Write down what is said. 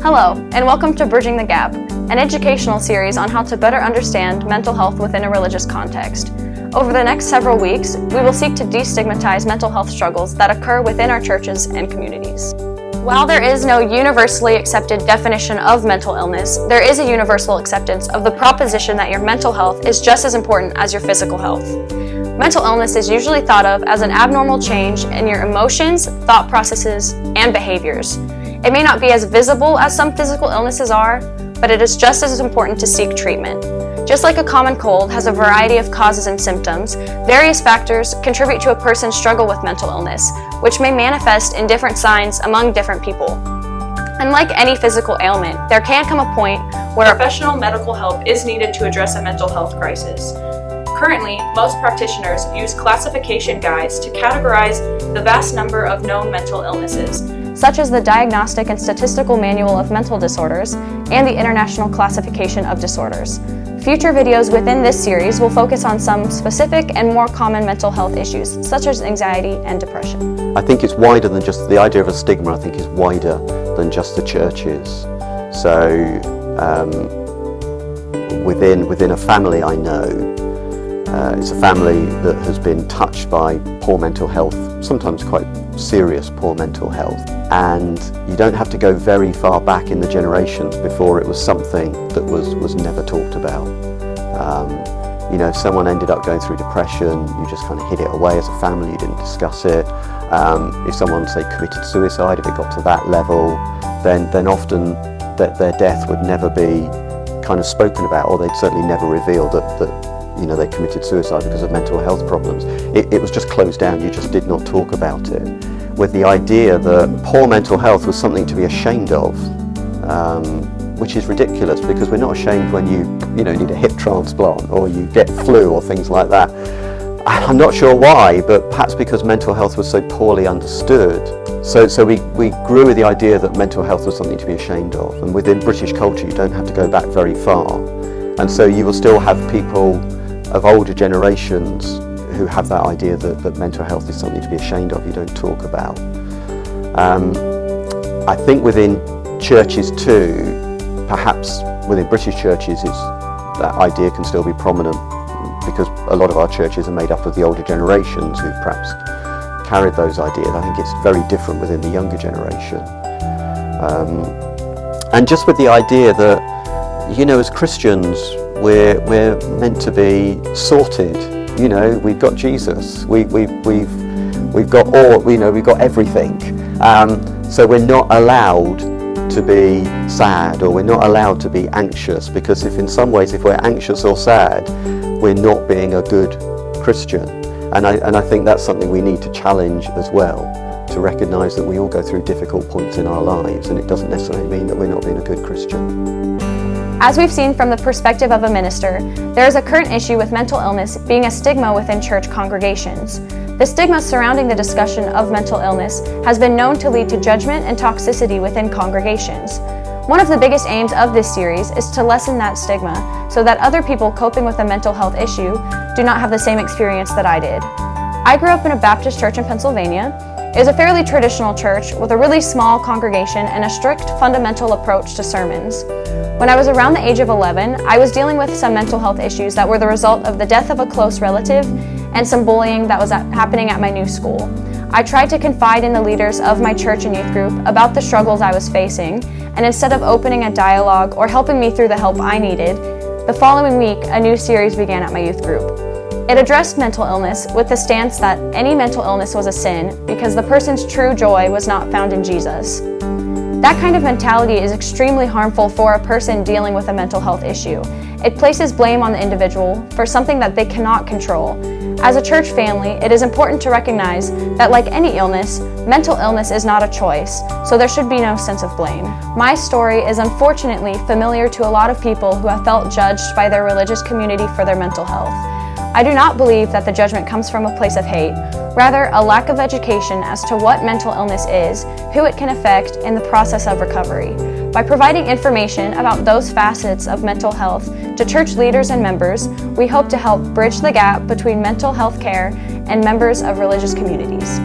Hello, and welcome to Bridging the Gap, an educational series on how to better understand mental health within a religious context. Over the next several weeks, we will seek to destigmatize mental health struggles that occur within our churches and communities. While there is no universally accepted definition of mental illness, there is a universal acceptance of the proposition that your mental health is just as important as your physical health. Mental illness is usually thought of as an abnormal change in your emotions, thought processes, and behaviors. It may not be as visible as some physical illnesses are, but it is just as important to seek treatment. Just like a common cold has a variety of causes and symptoms, various factors contribute to a person's struggle with mental illness, which may manifest in different signs among different people. Unlike any physical ailment, there can come a point where professional medical help is needed to address a mental health crisis. Currently, most practitioners use classification guides to categorize the vast number of known mental illnesses, such as the Diagnostic and Statistical Manual of Mental Disorders and the International Classification of Disorders. Future videos within this series will focus on some specific and more common mental health issues, such as anxiety and depression. I think it's wider than just the idea of a stigma. I think is wider than just the churches. So within a family I know, it's a family that has been touched by poor mental health, sometimes quite serious poor mental health, and you don't have to go very far back in the generations before it was something that was never talked about. If someone ended up going through depression, you just kind of hid it away as a family, you didn't discuss it. If someone, say, committed suicide, if it got to that level, then often their death would never be kind of spoken about, or they'd certainly never reveal that they committed suicide because of mental health problems. It was just closed down, you just did not talk about it, with the idea that poor mental health was something to be ashamed of, which is ridiculous, because we're not ashamed when you need a hip transplant or you get flu or things like that. I'm not sure why, but perhaps because mental health was so poorly understood. So we grew with the idea that mental health was something to be ashamed of, and within British culture you don't have to go back very far. And so you will still have people of older generations who have that idea that mental health is something to be ashamed of, you don't talk about. I think within churches too, perhaps within British churches, that idea can still be prominent, because a lot of our churches are made up of the older generations who've perhaps carried those ideas. I think it's very different within the younger generation. And just with the idea that, as Christians, we're meant to be sorted. We've got Jesus. We've got all. We've got everything. So we're not allowed to be sad, or we're not allowed to be anxious, because if we're anxious or sad, we're not being a good Christian. And I think that's something we need to challenge as well, to recognise that we all go through difficult points in our lives, and it doesn't necessarily mean that we're not being a good Christian. As we've seen from the perspective of a minister, there is a current issue with mental illness being a stigma within church congregations. The stigma surrounding the discussion of mental illness has been known to lead to judgment and toxicity within congregations. One of the biggest aims of this series is to lessen that stigma so that other people coping with a mental health issue do not have the same experience that I did. I grew up in a Baptist church in Pennsylvania. It was a fairly traditional church with a really small congregation and a strict fundamental approach to sermons. When I was around the age of 11, I was dealing with some mental health issues that were the result of the death of a close relative and some bullying that was happening at my new school. I tried to confide in the leaders of my church and youth group about the struggles I was facing, and instead of opening a dialogue or helping me through the help I needed, the following week a new series began at my youth group. It addressed mental illness with the stance that any mental illness was a sin because the person's true joy was not found in Jesus. That kind of mentality is extremely harmful for a person dealing with a mental health issue. It places blame on the individual for something that they cannot control. As a church family, it is important to recognize that, like any illness, mental illness is not a choice, so there should be no sense of blame. My story is unfortunately familiar to a lot of people who have felt judged by their religious community for their mental health. I do not believe that the judgment comes from a place of hate, rather a lack of education as to what mental illness is, who it can affect, and the process of recovery. By providing information about those facets of mental health to church leaders and members, we hope to help bridge the gap between mental health care and members of religious communities.